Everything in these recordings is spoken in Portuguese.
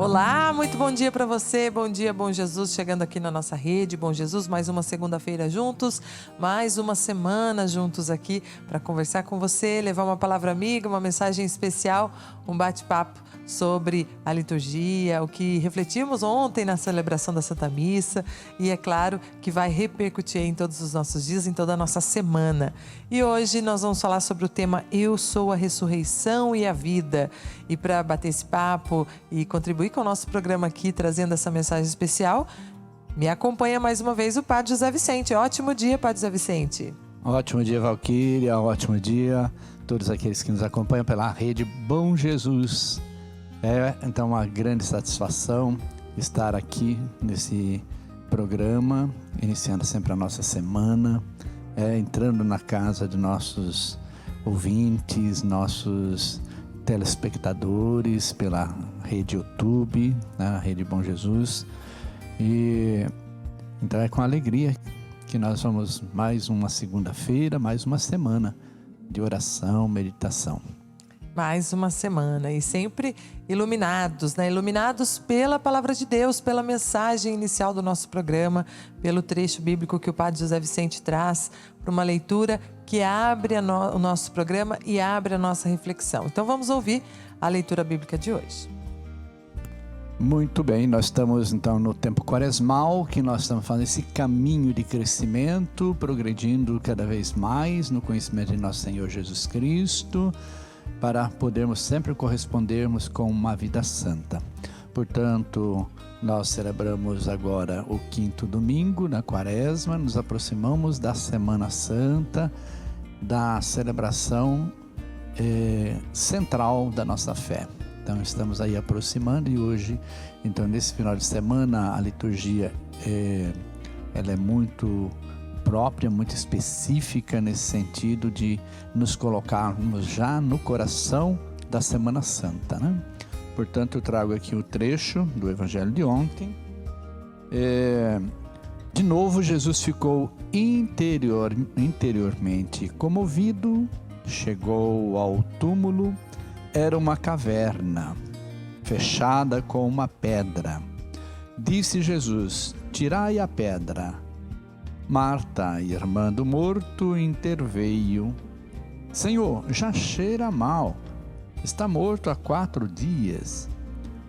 Olá, muito bom dia para você, bom dia, Bom Jesus, chegando aqui na nossa rede, Bom Jesus, mais uma segunda-feira juntos, mais uma semana juntos aqui para conversar com você, levar uma palavra amiga, uma mensagem especial, um bate-papo sobre a liturgia, o que refletimos ontem na celebração da Santa Missa e é claro que vai repercutir em todos os nossos dias, em toda a nossa semana. E hoje nós vamos falar sobre o tema Eu sou a ressurreição e a vida. E para bater esse papo e contribuir com o nosso programa aqui, trazendo essa mensagem especial, me acompanha mais uma vez o Padre José Vicente. Ótimo dia, Padre José Vicente. Ótimo dia, Valquíria, ótimo dia a todos aqueles que nos acompanham pela rede Bom Jesus. Então uma grande satisfação estar aqui nesse programa, iniciando sempre a nossa semana, entrando na casa de nossos ouvintes, nossos telespectadores pela rede YouTube, a rede Bom Jesus. E então é com alegria que nós vamos mais uma segunda-feira, mais uma semana de oração, meditação. Mais uma semana e sempre iluminados, né? Iluminados pela palavra de Deus, pela mensagem inicial do nosso programa, pelo trecho bíblico que o Padre José Vicente traz para uma leitura que abre o nosso programa e abre a nossa reflexão. Então vamos ouvir a leitura bíblica de hoje. Muito bem, nós estamos então no tempo quaresmal, que nós estamos fazendo esse caminho de crescimento, progredindo cada vez mais no conhecimento de nosso Senhor Jesus Cristo, para podermos sempre correspondermos com uma vida santa. Portanto, nós celebramos agora o 5º domingo da Quaresma, nos aproximamos da Semana Santa, da celebração central da nossa fé. Então, estamos aí aproximando e hoje, então, nesse final de semana, a liturgia ela é muito própria, muito específica nesse sentido de nos colocarmos já no coração da Semana Santa, né? Portanto, eu trago aqui o trecho do Evangelho de ontem. De novo, Jesus ficou interiormente comovido, chegou ao túmulo, era uma caverna, fechada com uma pedra. Disse Jesus: tirai a pedra. Marta, irmã do morto, interveio: Senhor, já cheira mal, está morto há 4 dias.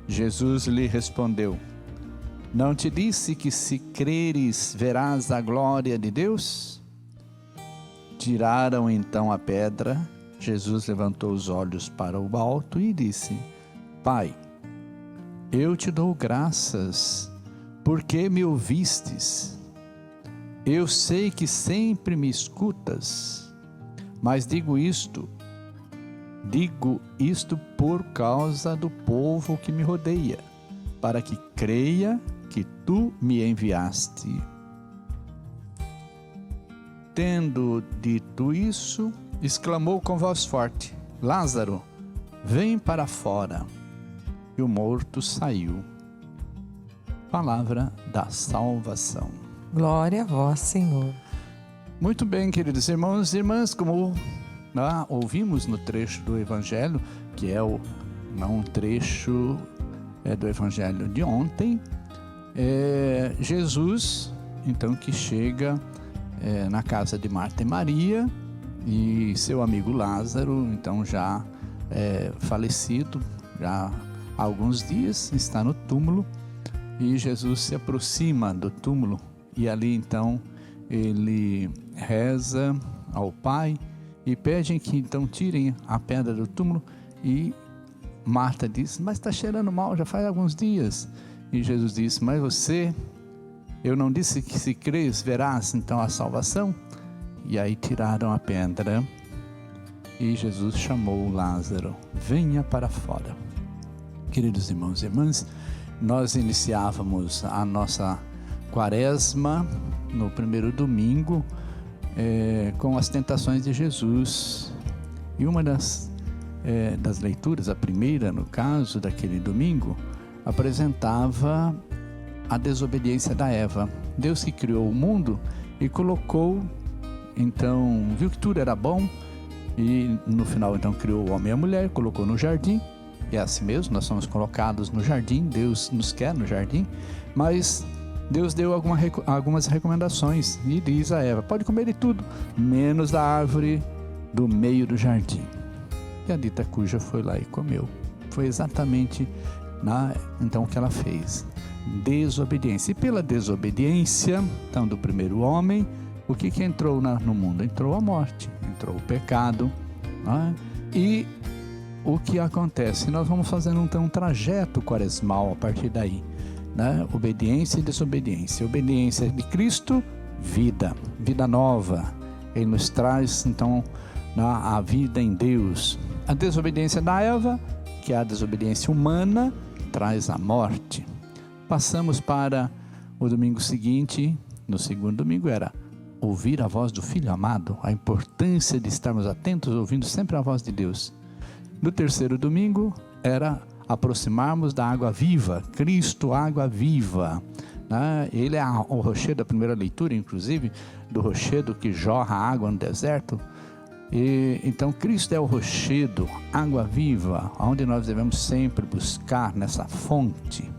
Jesus lhe respondeu: não te disse que se creres verás a glória de Deus? Tiraram então a pedra. Jesus levantou os olhos para o alto e disse: Pai, eu te dou graças, porque me ouvistes. Eu sei que sempre me escutas, mas digo isto por causa do povo que me rodeia, para que creia que tu me enviaste. Tendo dito isso, exclamou com voz forte: Lázaro, vem para fora. E o morto saiu. Palavra da salvação. Glória a vós, Senhor. Muito bem, queridos irmãos e irmãs, como ouvimos no trecho do Evangelho, que é um trecho do Evangelho de ontem, Jesus, então, que chega na casa de Marta e Maria, e seu amigo Lázaro, então já falecido, já há alguns dias, está no túmulo, e Jesus se aproxima do túmulo, e ali então ele reza ao Pai e pede que então tirem a pedra do túmulo. E Marta diz: mas está cheirando mal, já faz alguns dias. E Jesus diz: mas eu não disse que se crês verás então a salvação? E aí tiraram a pedra e Jesus chamou Lázaro: venha para fora. Queridos irmãos e irmãs, nós iniciávamos a nossa Quaresma no primeiro domingo com as tentações de Jesus, e uma das leituras, a primeira no caso daquele domingo, apresentava a desobediência da Eva. Deus que criou o mundo e colocou, então viu que tudo era bom, e no final então criou o homem e a mulher, colocou no jardim, é assim mesmo, nós somos colocados no jardim, Deus nos quer no jardim, mas Deus deu algumas recomendações e diz a Eva: pode comer de tudo, menos da árvore do meio do jardim. E a dita cuja foi lá e comeu. Foi exatamente então o que ela fez: desobediência. E pela desobediência então do primeiro homem, o que entrou no mundo? Entrou a morte, entrou o pecado, e o que acontece? Nós vamos fazendo então um trajeto quaresmal a partir daí, obediência e desobediência. Obediência de Cristo, vida nova. Ele nos traz então a vida em Deus. A desobediência da Eva, que é a desobediência humana, traz a morte. Passamos para o domingo seguinte. No segundo domingo era ouvir a voz do Filho amado, a importância de estarmos atentos, ouvindo sempre a voz de Deus. No terceiro domingo era aproximarmos da água viva, Cristo, água viva. Ele é o rochedo da primeira leitura, inclusive, do rochedo que jorra água no deserto. Então Cristo é o rochedo, água viva, onde nós devemos sempre buscar nessa fonte.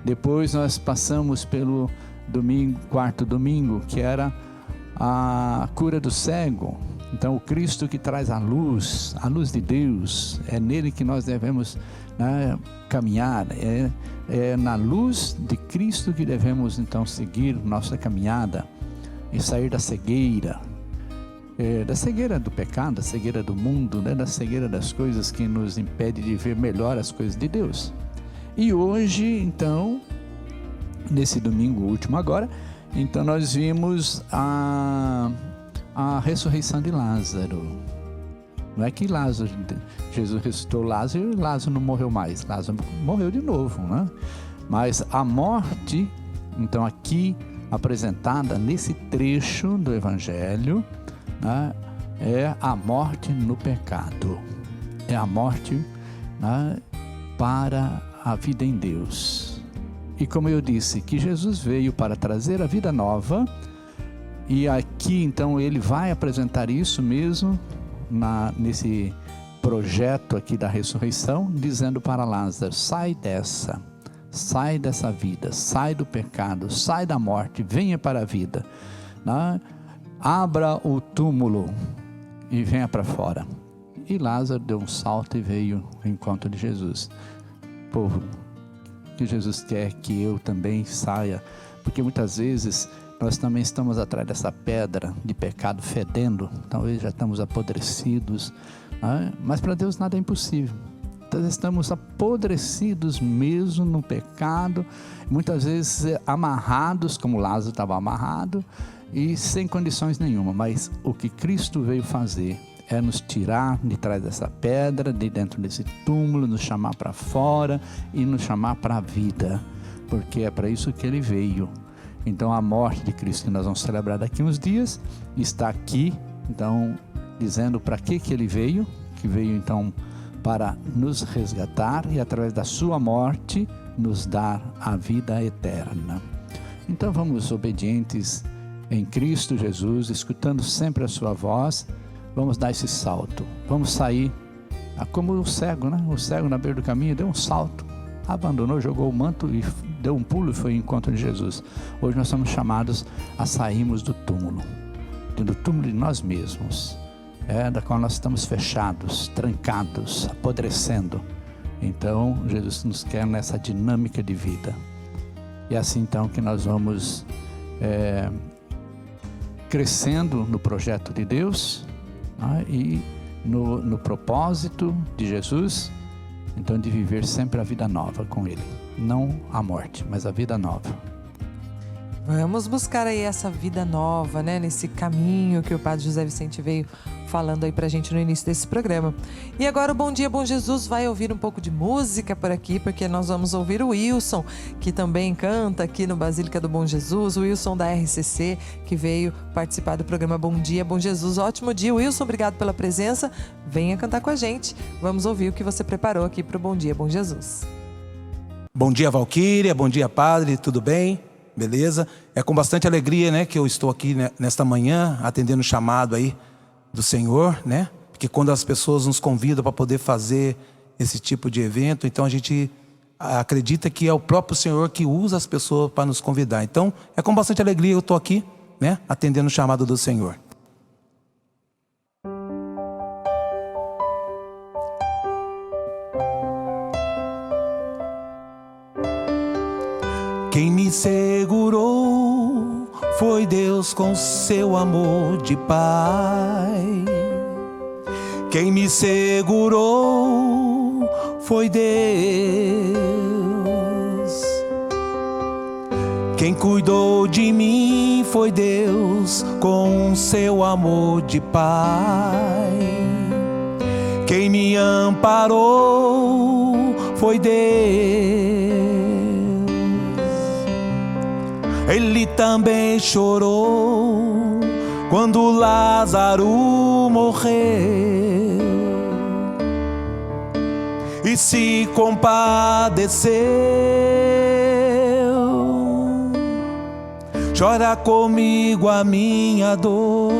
Depois nós passamos pelo quarto domingo, que era a cura do cego. Então o Cristo que traz a luz de Deus, é nele que nós devemos caminhar, é na luz de Cristo que devemos então seguir nossa caminhada e sair da cegueira do pecado, da cegueira do mundo, da cegueira das coisas que nos impede de ver melhor as coisas de Deus. E hoje, então, nesse domingo último agora, então nós vimos a ressurreição de Lázaro. Não é que Jesus ressuscitou Lázaro e Lázaro não morreu mais, Lázaro morreu de novo, Mas a morte, então aqui apresentada nesse trecho do Evangelho, é a morte no pecado, é a morte para a vida em Deus. E como eu disse, que Jesus veio para trazer a vida nova, e aqui então ele vai apresentar isso mesmo nesse projeto aqui da ressurreição, dizendo para Lázaro: sai dessa vida, sai do pecado, sai da morte, venha para a vida, abra o túmulo e venha para fora. E Lázaro deu um salto e veio ao encontro de Jesus. Povo, que Jesus quer que eu também saia, porque muitas vezes nós também estamos atrás dessa pedra de pecado fedendo, talvez já estamos apodrecidos, mas para Deus nada é impossível. Nós estamos apodrecidos mesmo no pecado, muitas vezes amarrados, como Lázaro estava amarrado, e sem condições nenhuma. Mas o que Cristo veio fazer é nos tirar de trás dessa pedra, de dentro desse túmulo, nos chamar para fora e nos chamar para a vida, porque é para isso que ele veio. Então a morte de Cristo, que nós vamos celebrar daqui uns dias, está aqui, então, dizendo para que ele veio, que veio então para nos resgatar e através da sua morte nos dar a vida eterna. Então vamos obedientes em Cristo Jesus, escutando sempre a sua voz, vamos dar esse salto, vamos sair, como o cego, O cego na beira do caminho deu um salto, abandonou, jogou o manto e deu um pulo e foi ao encontro de Jesus. Hoje nós somos chamados a sairmos do túmulo de nós mesmos, da qual nós estamos fechados, trancados, apodrecendo. Então Jesus nos quer nessa dinâmica de vida. E é assim então que nós vamos crescendo no projeto de Deus, e no propósito de Jesus, então de viver sempre a vida nova com Ele, não a morte, mas a vida nova. Vamos buscar aí essa vida nova, nesse caminho que o Padre José Vicente veio falando aí pra gente no início desse programa. E agora o Bom Dia, Bom Jesus vai ouvir um pouco de música por aqui, porque nós vamos ouvir o Wilson, que também canta aqui no Basílica do Bom Jesus, o Wilson da RCC, que veio participar do programa Bom Dia, Bom Jesus. Ótimo dia, Wilson, obrigado pela presença, venha cantar com a gente. Vamos ouvir o que você preparou aqui pro Bom Dia, Bom Jesus. Bom dia, Valquíria, bom dia, Padre, tudo bem? Beleza? É com bastante alegria, que eu estou aqui nesta manhã, atendendo o chamado aí do Senhor, porque quando as pessoas nos convidam para poder fazer esse tipo de evento. Então a gente acredita que é o próprio Senhor que usa as pessoas para nos convidar. Então é com bastante alegria eu estou aqui, né, atendendo o chamado do Senhor. Quem me segurou foi Deus com seu amor de Pai. Quem me segurou foi Deus. Quem cuidou de mim foi Deus com seu amor de Pai. Quem me amparou foi Deus. Ele também chorou quando Lázaro morreu e se compadeceu. Chora comigo a minha dor,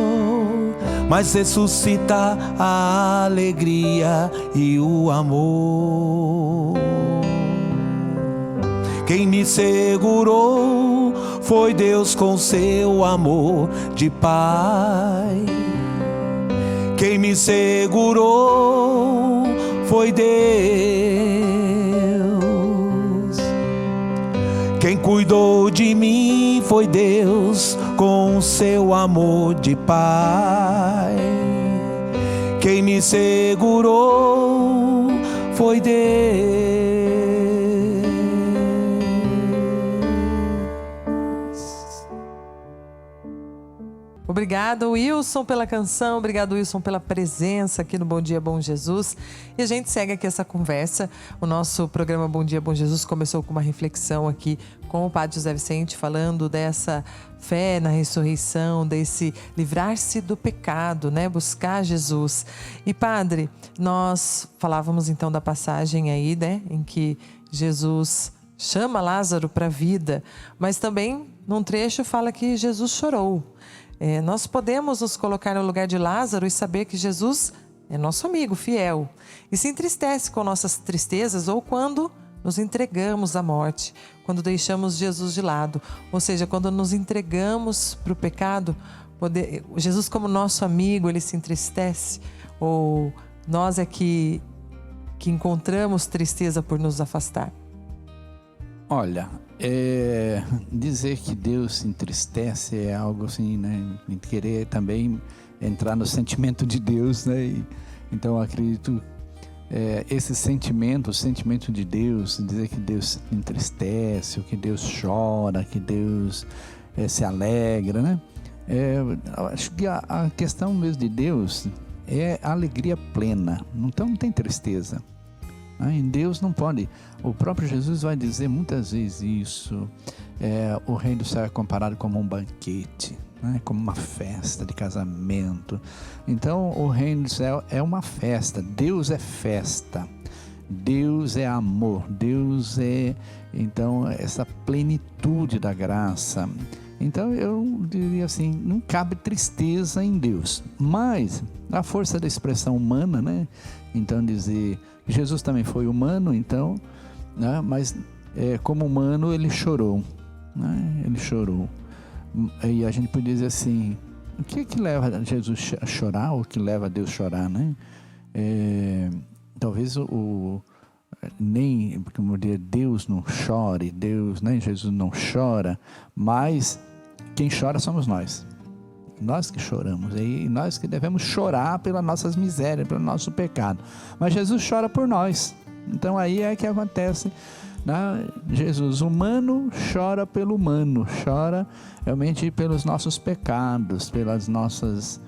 mas ressuscita a alegria e o amor. Quem me segurou foi Deus com seu amor de Pai. Quem me segurou foi Deus. Quem cuidou de mim foi Deus com seu amor de Pai. Quem me segurou foi Deus. Obrigado, Wilson, pela canção. Obrigado, Wilson, pela presença aqui no Bom Dia, Bom Jesus. E a gente segue aqui essa conversa. O nosso programa Bom Dia, Bom Jesus começou com uma reflexão aqui com o Padre José Vicente, falando dessa fé na ressurreição, desse livrar-se do pecado, né? Buscar Jesus. E, Padre, nós falávamos então da passagem aí, né? Em que Jesus chama Lázaro para a vida, mas também num trecho fala que Jesus chorou. Nós podemos nos colocar no lugar de Lázaro e saber que Jesus é nosso amigo fiel e se entristece com nossas tristezas ou quando nos entregamos à morte, quando deixamos Jesus de lado, ou seja, quando nos entregamos para o pecado. Jesus, como nosso amigo, ele se entristece, ou nós é que encontramos tristeza por nos afastar? Olha, dizer que Deus se entristece é algo assim, né? Querer também entrar no sentimento de Deus, né? Então eu acredito esse sentimento, o sentimento de Deus, dizer que Deus se entristece, ou que Deus chora, que Deus se alegra, né? Acho que a questão mesmo de Deus é a alegria plena, então não tem tristeza. Em Deus não pode. O próprio Jesus vai dizer muitas vezes isso. O reino do céu é comparado como um banquete, né? Como uma festa de casamento. Então o reino do céu é uma festa. Deus é festa. Deus é amor. Deus é, então, essa plenitude da graça. Então eu diria assim, não cabe tristeza em Deus, mas a força da expressão humana, né? Então dizer, Jesus também foi humano, então, né? Mas como humano ele chorou, né? Ele chorou. E a gente pode dizer assim, o que leva Jesus a chorar, ou o que leva a Deus a chorar, né? Talvez nem, como dizer, Deus não chore, Deus, né? Jesus não chora, mas quem chora somos nós. Nós que choramos, e nós que devemos chorar pelas nossas misérias, pelo nosso pecado. Mas Jesus chora por nós. Então aí é que acontece, né? Jesus humano chora pelo humano, chora realmente pelos nossos pecados, pelos nossos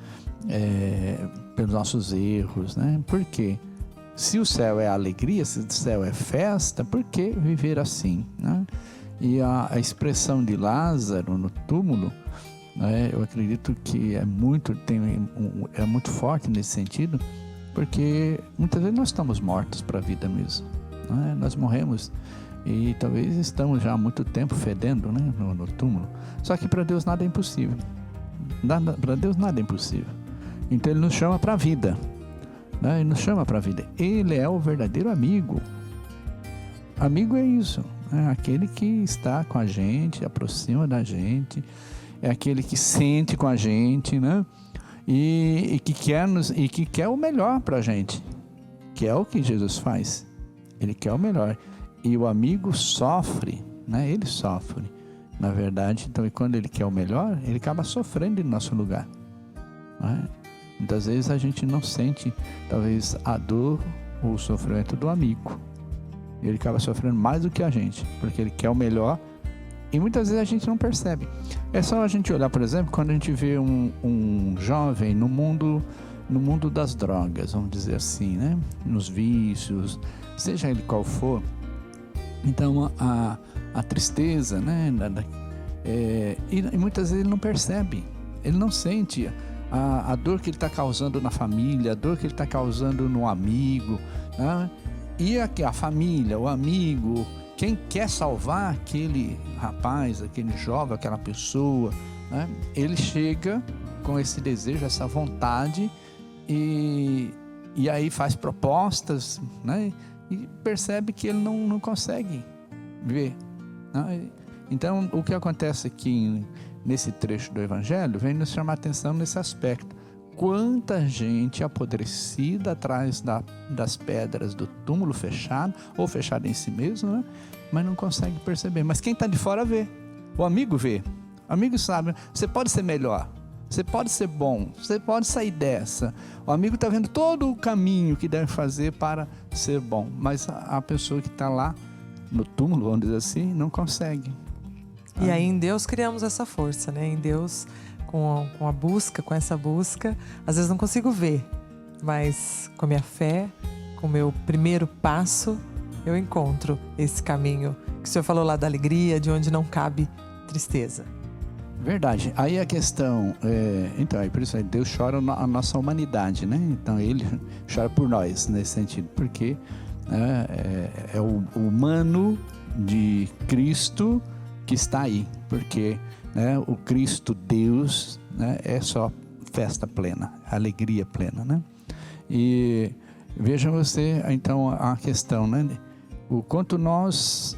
erros, né? Por quê? Se o céu é alegria, se o céu é festa, por que viver assim, né? E a expressão de Lázaro no túmulo, eu acredito que é muito forte nesse sentido, porque muitas vezes nós estamos mortos para a vida mesmo, né? Nós morremos e talvez estamos já há muito tempo fedendo, né, no túmulo. Só que para Deus nada é impossível. Para Deus nada é impossível. Então Ele nos chama para a vida. né? Ele nos chama para a vida. Ele é o verdadeiro amigo. Amigo é isso, é aquele que está com a gente, aproxima da gente, é aquele que sente com a gente, né? E que quer o melhor para a gente, que é o que Jesus faz. Ele quer o melhor. E o amigo sofre, né? Ele sofre, na verdade. Então, e quando ele quer o melhor, ele acaba sofrendo em nosso lugar, né? Muitas vezes a gente não sente, talvez, a dor ou o sofrimento do amigo. Ele acaba sofrendo mais do que a gente, porque ele quer o melhor e muitas vezes a gente não percebe. É só a gente olhar, por exemplo, quando a gente vê um jovem no mundo das drogas, vamos dizer assim, né? Nos vícios, seja ele qual for. Então a tristeza, né? E muitas vezes ele não percebe, ele não sente a dor que ele está causando na família, a dor que ele está causando no amigo, né? E aqui a família, o amigo, quem quer salvar aquele rapaz, aquele jovem, aquela pessoa, né? Ele chega com esse desejo, essa vontade e aí faz propostas, né? E percebe que ele não consegue ver, né? Então, o que acontece aqui nesse trecho do Evangelho vem nos chamar a atenção nesse aspecto. Quanta gente apodrecida atrás das pedras do túmulo fechado, ou fechado em si mesmo, né? Mas não consegue perceber. Mas quem está de fora vê. O amigo vê. O amigo sabe. Você pode ser melhor. Você pode ser bom. Você pode sair dessa. O amigo está vendo todo o caminho que deve fazer para ser bom. Mas a pessoa que está lá no túmulo, vamos dizer assim, não consegue. E aí em Deus criamos essa força, né? Em Deus, com a busca, com essa busca, às vezes não consigo ver, mas com a minha fé, com o meu primeiro passo, eu encontro esse caminho que o senhor falou lá da alegria, de onde não cabe tristeza. Verdade. Aí a questão, então, é por isso aí Deus chora a nossa humanidade, né? Então Ele chora por nós nesse sentido, porque é o humano de Cristo que está aí, porque, né, o Cristo Deus, né, é só festa plena, alegria plena, né? E veja você, então, a questão, né? O quanto nós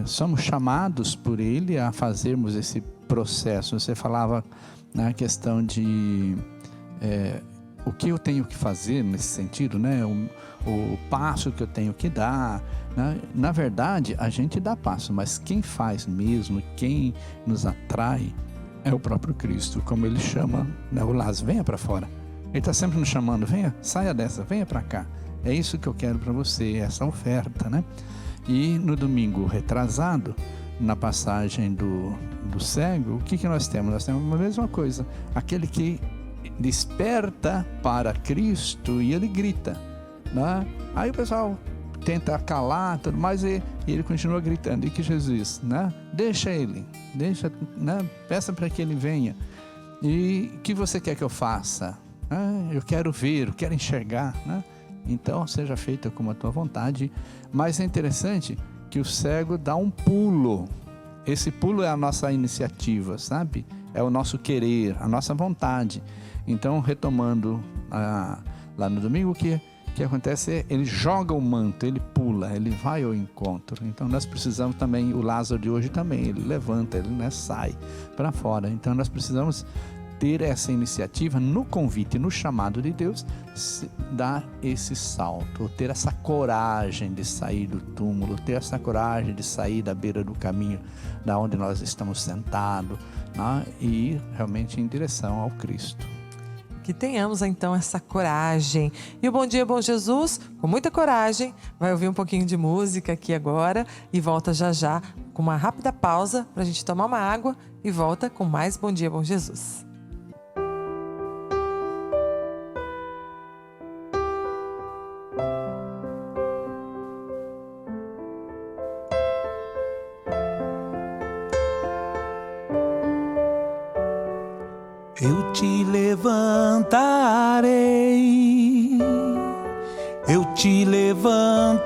somos chamados por Ele a fazermos esse processo. Você falava na questão de o que eu tenho que fazer nesse sentido, né? O passo que eu tenho que dar, né? Na verdade, a gente dá passo, mas quem faz mesmo, quem nos atrai é o próprio Cristo, como Ele chama, né, o Lázaro, venha para fora. Ele está sempre nos chamando, venha, saia dessa, venha para cá. É isso que eu quero para você, essa oferta, né? E no domingo retrasado, na passagem do cego, o que nós temos? Nós temos a mesma coisa, aquele que desperta para Cristo e ele grita, né? Aí o pessoal tenta calar tudo mais e ele continua gritando. E que Jesus, né? Deixa ele, né? Peça para que ele venha. E o que você quer que eu faça? Eu quero ver, eu quero enxergar, né? Então seja feita como a tua vontade. Mas é interessante que o cego dá um pulo. Esse pulo é a nossa iniciativa, sabe? É o nosso querer, a nossa vontade. Então, retomando lá no domingo, o que acontece é ele joga o manto, ele pula, ele vai ao encontro. Então nós precisamos também, o Lázaro de hoje também, ele levanta, ele, né, sai para fora. Então nós precisamos ter essa iniciativa no convite, no chamado de Deus, dar esse salto, ter essa coragem de sair do túmulo, ter essa coragem de sair da beira do caminho, da onde nós estamos sentados, né, e ir realmente em direção ao Cristo. Que tenhamos então essa coragem. E o Bom Dia, Bom Jesus, com muita coragem, vai ouvir um pouquinho de música aqui agora e volta já já com uma rápida pausa para a gente tomar uma água e volta com mais Bom Dia, Bom Jesus. Eu te levantarei, eu te levantarei,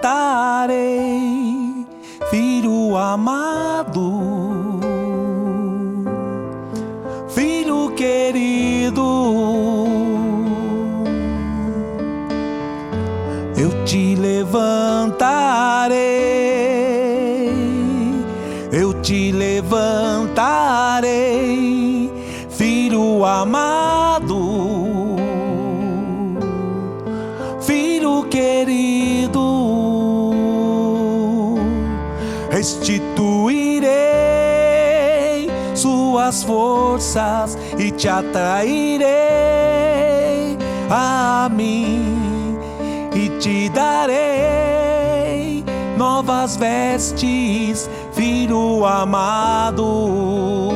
filho amado, filho querido. eu te levantarei, eu te levantarei, filho amado, filho querido, restituirei suas forças e te atrairei a mim e te darei novas vestes, filho amado.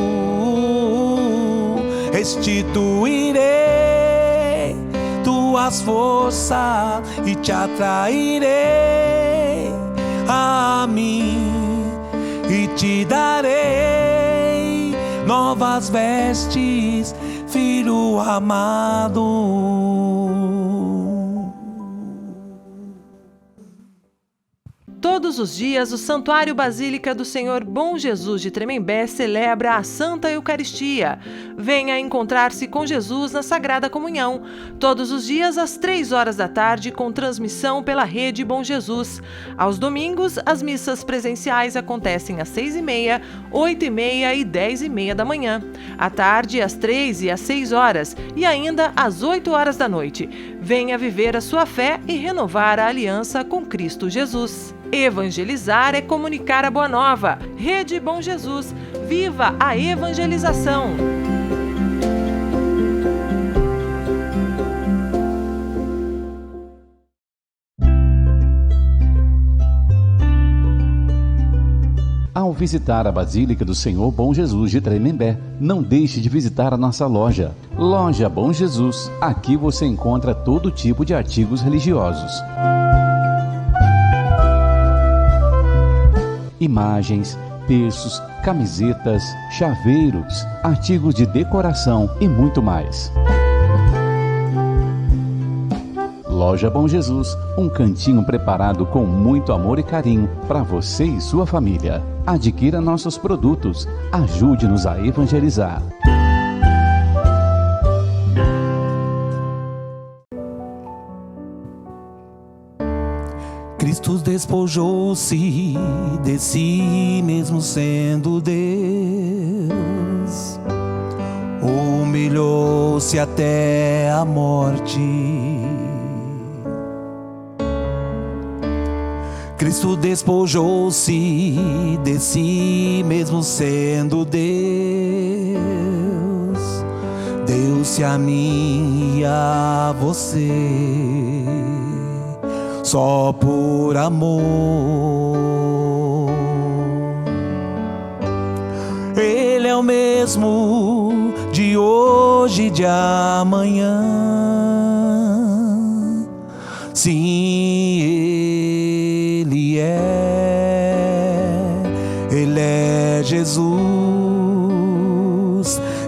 Restituirei tuas forças e te atrairei a mim e te darei novas vestes, filho amado. Todos os dias, o Santuário Basílica do Senhor Bom Jesus de Tremembé celebra a Santa Eucaristia. Venha encontrar-se com Jesus na Sagrada Comunhão. Todos os dias, às 3 horas da tarde, com transmissão pela Rede Bom Jesus. Aos domingos, as missas presenciais acontecem às 6h30, 8h30 e 10h30 da manhã. À tarde, às 3 e às 6 horas. E ainda às 8 horas da noite. Venha viver a sua fé e renovar a aliança com Cristo Jesus. Evangelizar é comunicar a boa nova. Rede Bom Jesus, viva a evangelização! Ao visitar a Basílica do Senhor Bom Jesus de Tremembé, não deixe de visitar a nossa loja. Loja Bom Jesus. Aqui você encontra todo tipo de artigos religiosos. Imagens, terços, camisetas, chaveiros, artigos de decoração e muito mais. Loja Bom Jesus, um cantinho preparado com muito amor e carinho para você e sua família. Adquira nossos produtos, ajude-nos a evangelizar. Cristo despojou-se de si mesmo sendo Deus, humilhou-se até a morte. Cristo despojou-se de si mesmo sendo Deus, deu-se a mim e a você, só por amor. Ele é o mesmo de hoje e de amanhã. Sim, Ele é Jesus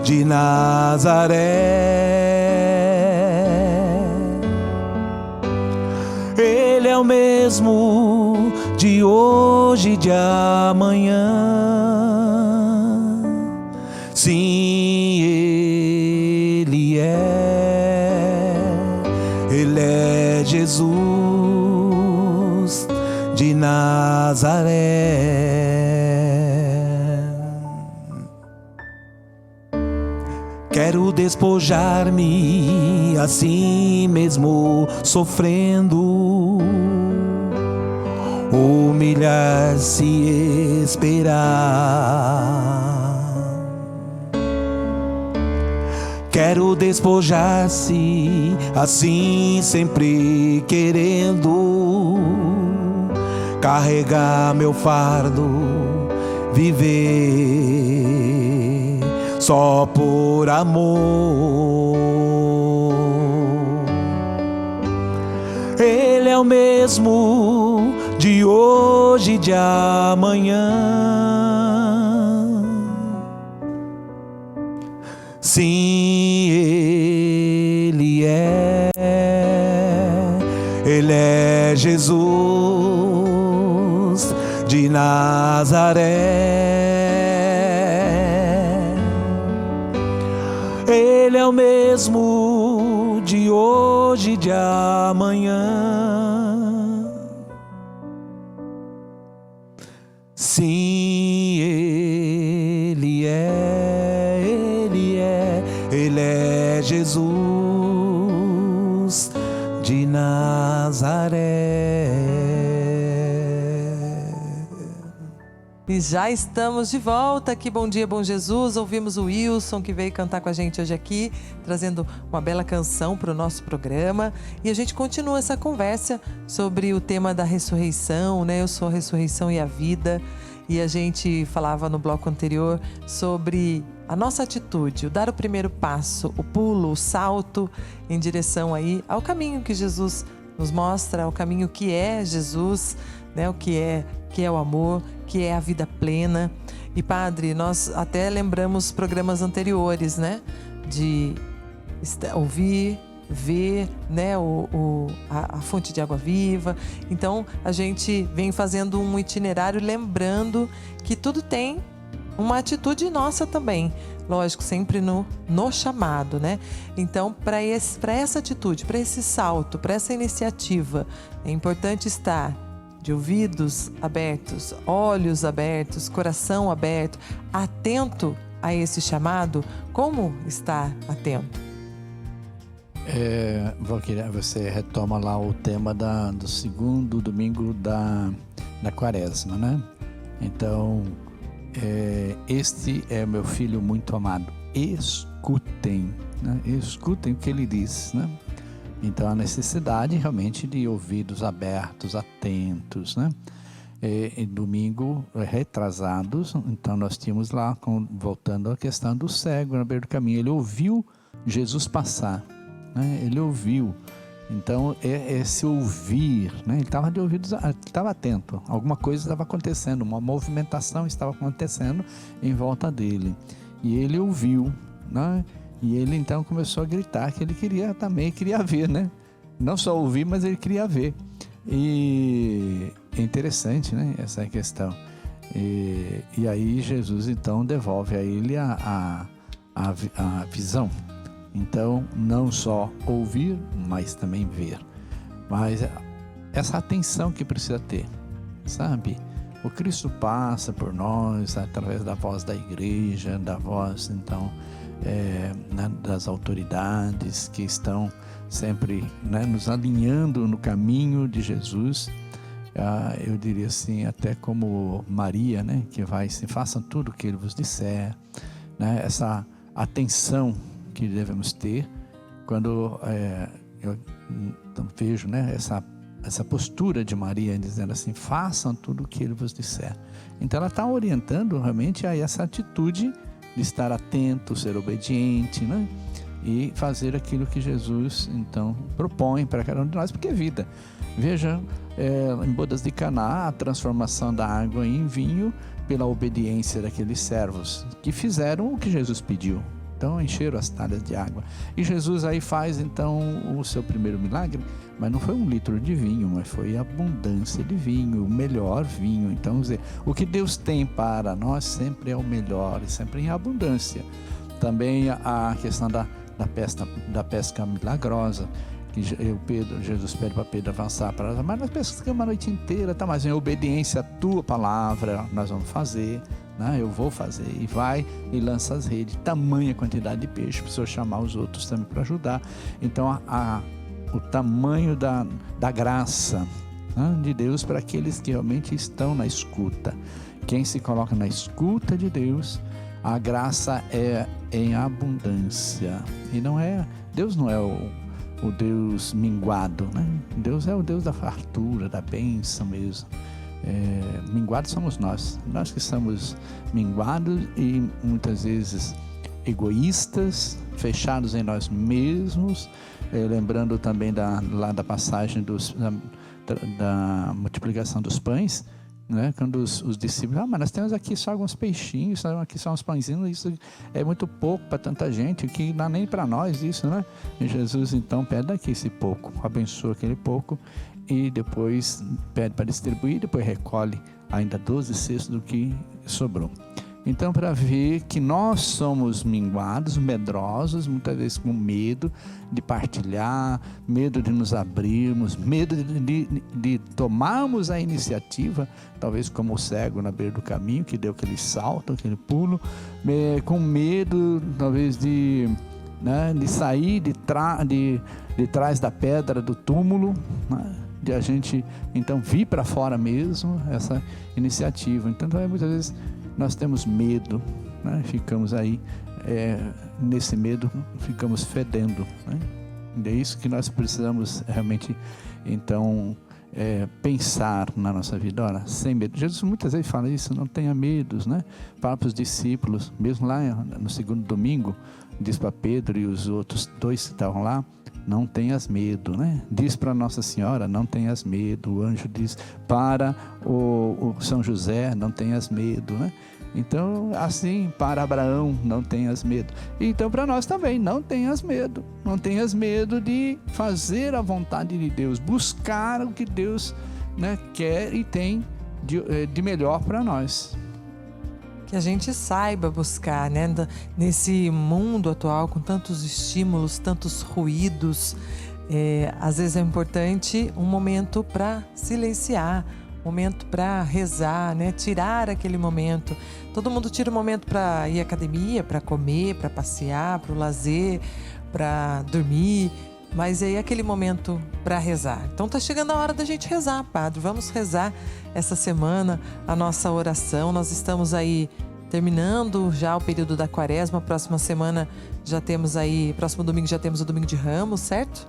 de Nazaré. Ele é o mesmo de hoje e de amanhã. Sim, Ele é Jesus de Nazaré. Quero despojar-me assim mesmo sofrendo, humilhar-se e esperar. Quero despojar-se assim sempre querendo carregar meu fardo, viver só por amor. Ele é o mesmo de hoje e de amanhã. Sim, Ele é Jesus de Nazaré. Ele é o mesmo de hoje e de amanhã. Jesus de Nazaré. E já estamos de volta aqui, Bom Dia, Bom Jesus. Ouvimos o Wilson, que veio cantar com a gente hoje aqui, trazendo uma bela canção para o nosso programa. E a gente continua essa conversa sobre o tema da ressurreição, né? Eu sou a ressurreição e a vida. E a gente falava no bloco anterior sobre a nossa atitude, o dar o primeiro passo, o pulo, o salto em direção aí ao caminho que Jesus nos mostra, ao caminho que é Jesus, né? O que é o amor, que é a vida plena. E Padre, nós até lembramos programas anteriores, né? De ouvir, ver, né? A fonte de água viva. Então a gente vem fazendo um itinerário lembrando que tudo tem uma atitude nossa também. Lógico, sempre no chamado, né? Então, para essa atitude, para esse salto, para essa iniciativa, é importante estar de ouvidos abertos, olhos abertos, coração aberto, atento a esse chamado. Como estar atento? Valquíria, você retoma lá o tema do segundo domingo da quaresma, né? Então, este é meu filho muito amado. Escutem, né? Escutem o que ele diz, né? Então, a necessidade realmente de ouvidos abertos, atentos, né? Em domingo retrasados, então nós tínhamos lá, voltando à questão do cego na beira do caminho, ele ouviu Jesus passar, né? Ele ouviu. Então, esse ouvir, né? Ele estava de ouvidos, estava atento, alguma coisa estava acontecendo, uma movimentação estava acontecendo em volta dele, e ele ouviu, né? E ele então começou a gritar que ele queria ver, né? Não só ouvir, mas ele queria ver. E é interessante, né? Essa questão. E aí Jesus então devolve a ele a visão. Então, não só ouvir, mas também ver. Mas essa atenção que precisa ter, sabe? O Cristo passa por nós através da voz da igreja, da voz, então, né, das autoridades que estão sempre, né, nos alinhando no caminho de Jesus. Eu diria assim, até como Maria, né, que vai assim, façam tudo o que ele vos disser, né? Essa atenção que devemos ter quando eu vejo, né, essa postura de Maria dizendo assim, façam tudo o que ele vos disser. Então ela está orientando realmente a essa atitude de estar atento, ser obediente, né? E fazer aquilo que Jesus então propõe para cada um de nós, porque é vida. Veja, em bodas de Caná, a transformação da água em vinho pela obediência daqueles servos que fizeram o que Jesus pediu. Então encheram as talhas de água. E Jesus aí faz então o seu primeiro milagre, mas não foi 1 litro de vinho, mas foi abundância de vinho, o melhor vinho. Então, dizer, o que Deus tem para nós sempre é o melhor e sempre em abundância. Também a questão da pesca milagrosa, que Jesus pede para Pedro avançar para ela, mas nós pescamos a noite inteira, tá? Mas em obediência à tua palavra nós vamos fazer, né? Eu vou fazer, e vai e lança as redes, tamanha quantidade de peixe, precisa chamar os outros também para ajudar. Então o tamanho da graça, né, de Deus para aqueles que realmente estão na escuta. Quem se coloca na escuta de Deus, a graça é em abundância. E Deus não é o Deus minguado, né? Deus é o Deus da fartura, da bênção mesmo. Minguados somos nós que somos minguados e muitas vezes egoístas, fechados em nós mesmos. Lembrando também da passagem da multiplicação dos pães, né? Quando os discípulos, mas nós temos aqui só alguns peixinhos, aqui só uns pãezinhos, isso é muito pouco para tanta gente, que não dá nem para nós isso, né? E Jesus então pede daqui esse pouco, abençoa aquele pouco e depois pede para distribuir, depois recolhe ainda 12 cestos do que sobrou. Então, para ver que nós somos minguados, medrosos, muitas vezes com medo de partilhar, medo de nos abrirmos, medo de tomarmos a iniciativa, talvez como o cego na beira do caminho, que deu aquele salto, aquele pulo, com medo talvez de né, de sair de trás da pedra do túmulo, né, de a gente então vir para fora mesmo, essa iniciativa. Então muitas vezes nós temos medo, né, ficamos aí nesse medo, ficamos fedendo, né? É isso que nós precisamos realmente então pensar na nossa vida, ora, sem medo. Jesus muitas vezes fala isso, não tenha medos, né? Fala para os discípulos, mesmo lá no segundo domingo, diz para Pedro e os outros dois que estavam lá, não tenhas medo, né? Diz para Nossa Senhora, não tenhas medo. O anjo diz para o São José, não tenhas medo, né? Então, assim, para Abraão, não tenhas medo. Então, para nós também, não tenhas medo. Não tenhas medo de fazer a vontade de Deus, buscar o que Deus, né, quer e tem de melhor para nós. Que a gente saiba buscar, né? Nesse mundo atual, com tantos estímulos, tantos ruídos, às vezes é importante um momento para silenciar, um momento para rezar, né? Tirar aquele momento. Todo mundo tira um momento para ir à academia, para comer, para passear, para o lazer, para dormir, mas aí é aquele momento para rezar. Então tá chegando a hora da gente rezar, Padre. Vamos rezar essa semana a nossa oração. Nós estamos aí terminando já o período da Quaresma. Próxima semana já temos aí, próximo domingo já temos o Domingo de Ramos, certo?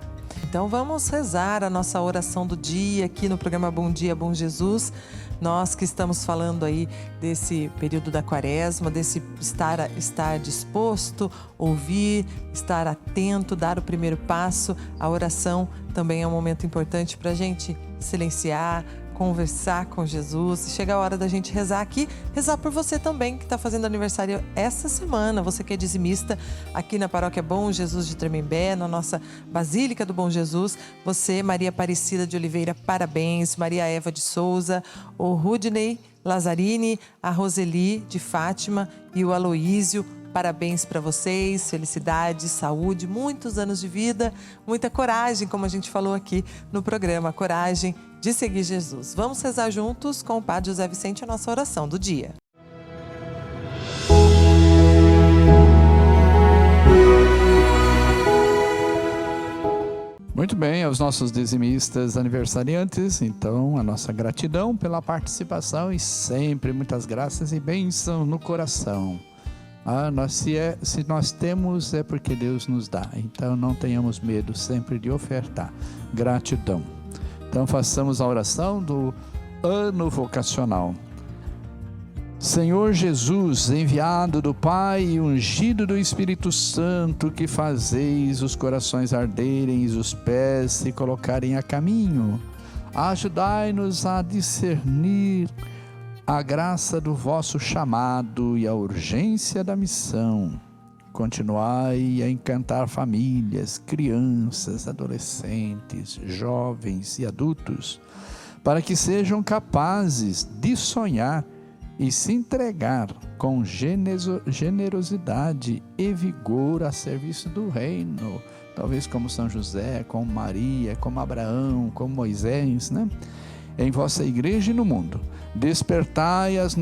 Então vamos rezar a nossa oração do dia aqui no programa Bom Dia, Bom Jesus. Nós que estamos falando aí desse período da Quaresma, desse estar disposto, ouvir, estar atento, dar o primeiro passo. A oração também é um momento importante para a gente silenciar, conversar com Jesus. Chega a hora da gente rezar aqui, rezar por você também que está fazendo aniversário essa semana, você que é dizimista aqui na Paróquia Bom Jesus de Tremembé, na nossa Basílica do Bom Jesus. Você, Maria Aparecida de Oliveira, parabéns. Maria Eva de Souza, o Rudney Lazzarini, a Roseli de Fátima e o Aloísio. Parabéns para vocês, felicidade, saúde, muitos anos de vida, muita coragem, como a gente falou aqui no programa, coragem de seguir Jesus. Vamos rezar juntos com o Padre José Vicente a nossa oração do dia. Muito bem, aos nossos dizimistas aniversariantes, então a nossa gratidão pela participação e sempre muitas graças e bênçãos no coração. Se nós temos é porque Deus nos dá, então não tenhamos medo sempre de ofertar. Gratidão. Então façamos a oração do ano vocacional. Senhor Jesus, enviado do Pai e ungido do Espírito Santo, que fazeis os corações arderem e os pés se colocarem a caminho, ajudai-nos a discernir a graça do vosso chamado e a urgência da missão. Continuai a encantar famílias, crianças, adolescentes, jovens e adultos, para que sejam capazes de sonhar e se entregar com generosidade e vigor a serviço do reino, talvez como São José, como Maria, como Abraão, como Moisés, né? Em vossa igreja e no mundo. Despertai as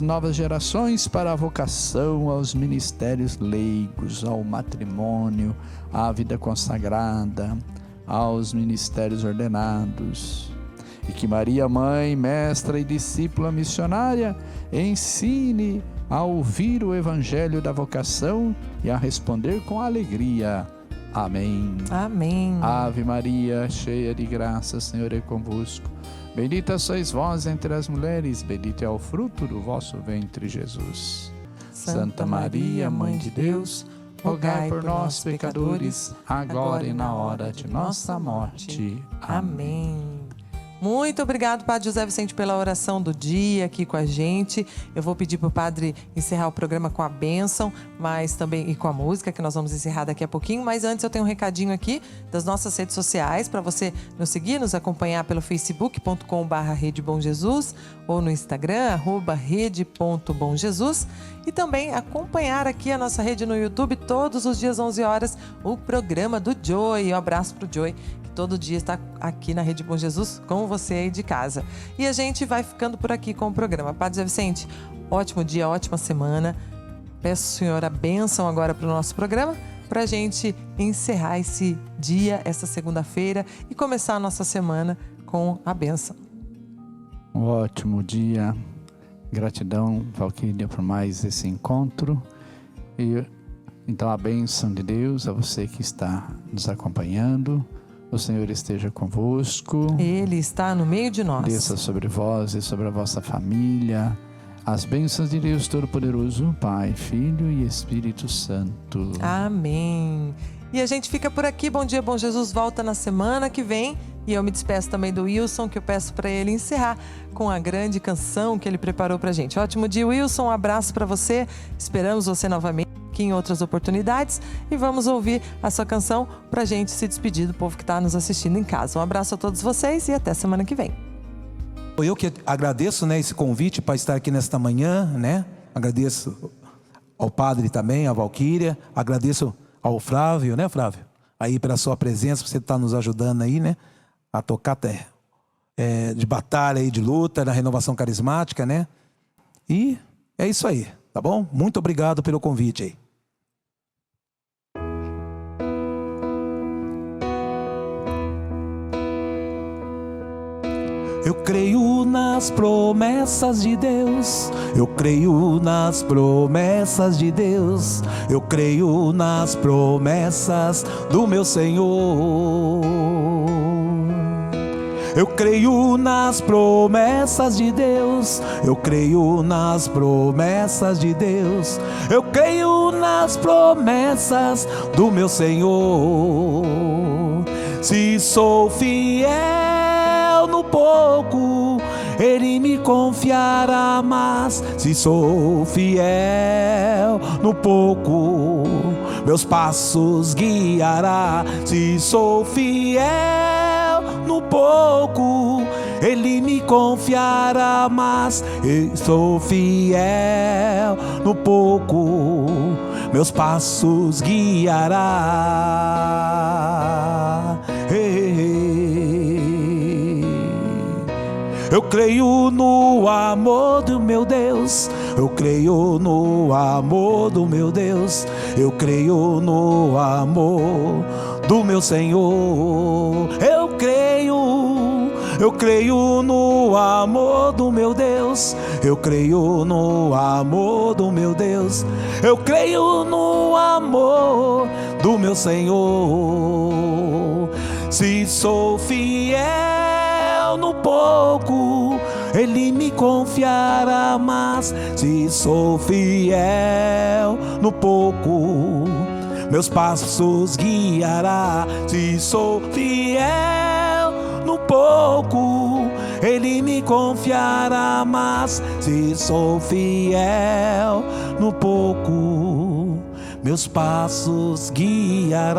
novas gerações para a vocação aos ministérios leigos, ao matrimônio, à vida consagrada, aos ministérios ordenados. E que Maria, mãe, mestra e discípula missionária, ensine a ouvir o evangelho da vocação e a responder com alegria. Amém. Amém. Ave Maria, cheia de graça, o Senhor é convosco. Bendita sois vós entre as mulheres, bendito é o fruto do vosso ventre, Jesus. Santa Maria, Mãe de Deus, rogai por nós, pecadores, agora e na hora de nossa morte. Amém. Muito obrigado, Padre José Vicente, pela oração do dia aqui com a gente. Eu vou pedir para o Padre encerrar o programa com a bênção, mas também e com a música, que nós vamos encerrar daqui a pouquinho. Mas antes eu tenho um recadinho aqui das nossas redes sociais, para você nos seguir, nos acompanhar pelo facebook.com/redebomjesus ou no Instagram, @rede.bomjesus, e também acompanhar aqui a nossa rede no YouTube todos os dias, 11 horas, o programa do Joey. Um abraço para o Joey, todo dia está aqui na Rede Bom Jesus com você aí de casa. E a gente vai ficando por aqui com o programa. Padre José Vicente, ótimo dia, ótima semana. Peço, Senhor, a bênção agora para o nosso programa para a gente encerrar esse dia, essa segunda-feira e começar a nossa semana com a bênção. Um ótimo dia. Gratidão, Valquíria, por mais esse encontro. E então a bênção de Deus a você que está nos acompanhando. O Senhor esteja convosco. Ele está no meio de nós. Desça sobre vós e sobre a vossa família as bênçãos de Deus Todo-Poderoso, Pai, Filho e Espírito Santo. Amém. E a gente fica por aqui. Bom dia, bom Jesus volta na semana que vem. E eu me despeço também do Wilson, que eu peço para ele encerrar com a grande canção que ele preparou pra gente. Ótimo dia, Wilson. Um abraço para você. Esperamos você novamente aqui em outras oportunidades. E vamos ouvir a sua canção pra gente se despedir do povo que está nos assistindo em casa. Um abraço a todos vocês e até semana que vem. Eu que agradeço, né, esse convite para estar aqui nesta manhã, né? Agradeço ao padre também, à Valquíria. Agradeço ao Flávio, né, Flávio? Aí pela sua presença, você está nos ajudando aí, né? A tocar de batalha e de luta na renovação carismática, né? E é isso aí, tá bom? Muito obrigado pelo convite aí. Eu creio nas promessas de Deus, eu creio nas promessas de Deus, eu creio nas promessas do meu Senhor. Eu creio nas promessas de Deus, eu creio nas promessas de Deus, eu creio nas promessas do meu Senhor. Se sou fiel no pouco, Ele me confiará mais. Se sou fiel no pouco, meus passos guiará. Se sou fiel no pouco, Ele me confiará mais. Eu sou fiel no pouco, meus passos guiará. Eu creio no amor do meu Deus, eu creio no amor do meu Deus, eu creio no amor do meu Senhor. Eu creio no amor do meu Deus, eu creio no amor do meu Deus, eu creio no amor do meu Senhor. Se sou fiel no pouco, Ele me confiará mais. Se sou fiel no pouco, meus passos guiará. Se sou fiel no pouco, Ele me confiará mais. Se sou fiel no pouco, meus passos guiará.